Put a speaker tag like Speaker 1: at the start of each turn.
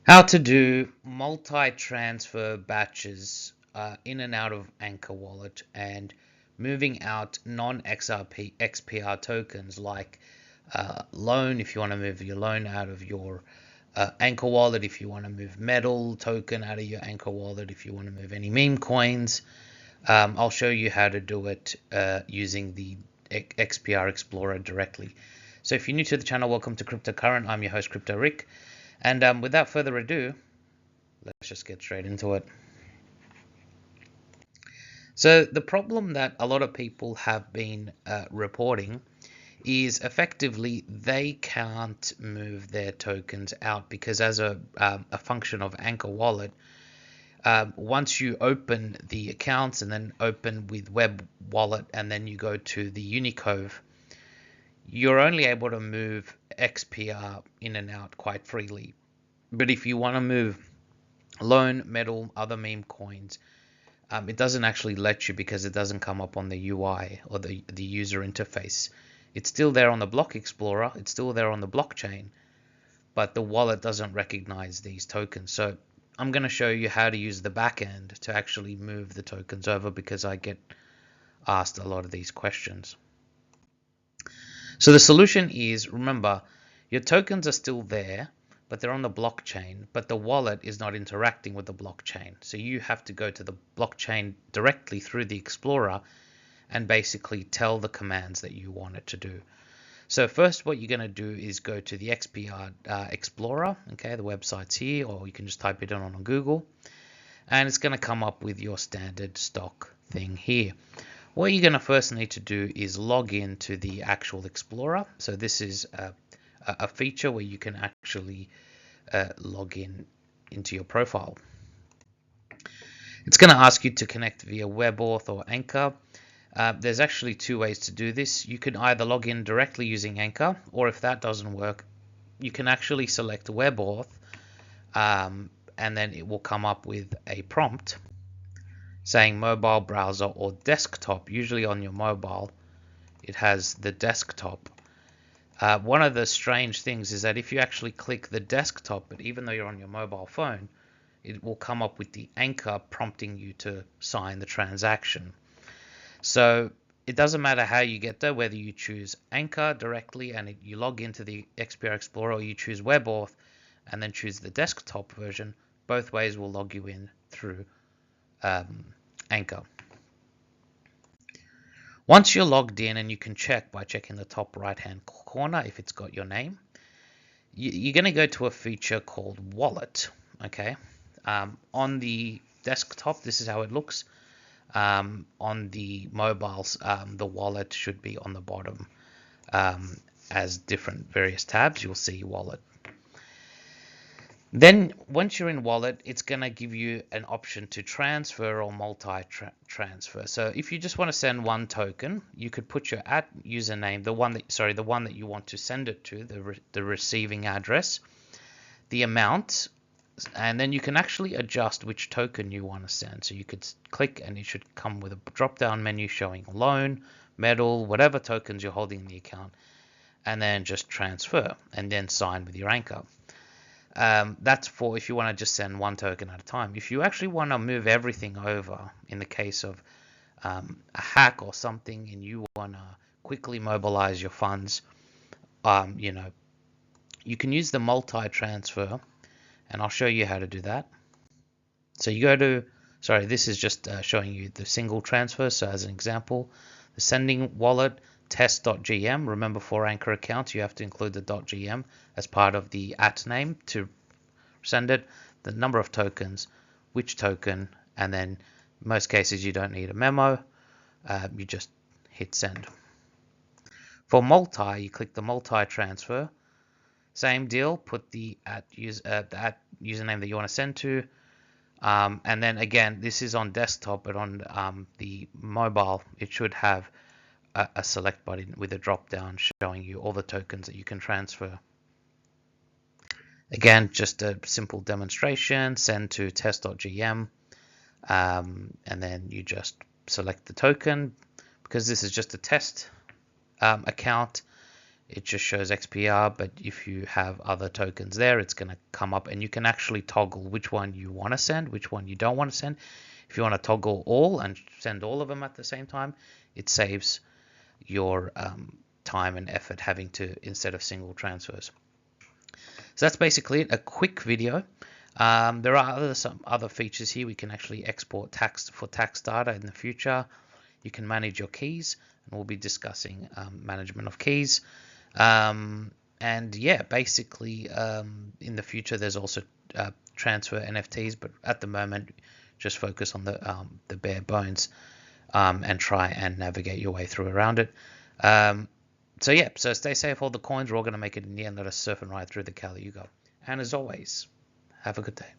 Speaker 1: How to do multi-transfer batches in and out of Anchor Wallet and moving out non-XRP XPR tokens like loan if you want to move your loan out of your Anchor Wallet, if you want to move metal token out of your Anchor Wallet, if you want to move any meme coins. I'll show you how to do it using the XPR Explorer directly. So if you're new to the channel, welcome to CryptoCurrent. I'm your host CryptoRick. And without further ado, let's just get straight into it. So the problem that a lot of people have been reporting is effectively they can't move their tokens out because as a function of Anchor Wallet, once you open the accounts and then open with Web Wallet and then you go to the Unicove, you're only able to move XPR in and out quite freely. But if you want to move loan, metal, other meme coins, it doesn't actually let you because it doesn't come up on the UI or the user interface. It's still there on the block explorer, it's still there on the blockchain, but the wallet doesn't recognize these tokens. So I'm going to show you how to use the back end to actually move the tokens over because I get asked a lot of these questions. So the solution is, remember, your tokens are still there, but they're on the blockchain, but the wallet is not interacting with the blockchain. So you have to go to the blockchain directly through the Explorer and basically tell the commands that you want it to do. So first what you're going to do is go to the XPR Explorer, okay, the website's here, or you can just type it in on Google, and it's going to come up with your standard stock thing here. What you're going to first need to do is log in to the actual Explorer. So this is a feature where you can actually log into your profile. It's going to ask you to connect via WebAuth or Anchor. There's actually two ways to do this. You can either log in directly using Anchor, or if that doesn't work, you can actually select WebAuth, and then it will come up with a prompt saying mobile browser or desktop. Usually on your mobile, it has the desktop. One of the strange things is that if you actually click the desktop, but even though you're on your mobile phone, it will come up with the Anchor prompting you to sign the transaction. So it doesn't matter how you get there, whether you choose Anchor directly and you log into the XPR Explorer, or you choose WebAuth and then choose the desktop version. Both ways will log you in through Anchor. Once you're logged in, and you can check by checking the top right hand corner if it's got your name, you're going to go to a feature called Wallet. Okay, on the desktop this is how it looks. On the mobiles, the wallet should be on the bottom as different various tabs. You'll see Wallet. Then once you're in Wallet, it's going to give you an option to transfer or multi-transfer. So if you just want to send one token, you could put your username, the one that you want to send it to, the receiving address, the amount, and then you can actually adjust which token you want to send. So you could click and it should come with a drop-down menu showing loan, metal, whatever tokens you're holding in the account, and then just transfer and then sign with your Anchor. That's for if you want to just send one token at a time. If you actually want to move everything over, in the case of a hack or something, and you want to quickly mobilize your funds, you can use the multi-transfer, and I'll show you how to do that. So you go to, this is just showing you the single transfer. So as an example, the sending wallet test.gm. Remember, for Anchor accounts, you have to include the .gm as part of the @name to send it, the number of tokens, which token, and then in most cases you don't need a memo. You just hit send. For multi, you click the multi-transfer. Same deal, put the username that you want to send to. And then again, this is on desktop, but on the mobile, it should have a select button with a drop down showing you all the tokens that you can transfer. Again, just a simple demonstration, send to test.gm, and then you just select the token. Because this is just a test account, it just shows XPR, but if you have other tokens there, it's going to come up, and you can actually toggle which one you want to send, which one you don't want to send. If you want to toggle all and send all of them at the same time, it saves your time and effort having to, instead of single transfers. So that's basically it, a quick video. There are some other features here. We can actually export tax data in the future. You can manage your keys, and we'll be discussing management of keys. And yeah, basically in the future there's also transfer NFTs, but at the moment just focus on the bare bones and try and navigate your way through around it. So yeah, so stay safe, all the coins, we're all going to make it in the end. Let us surf and ride through the Kali Yuga. And as always, have a good day.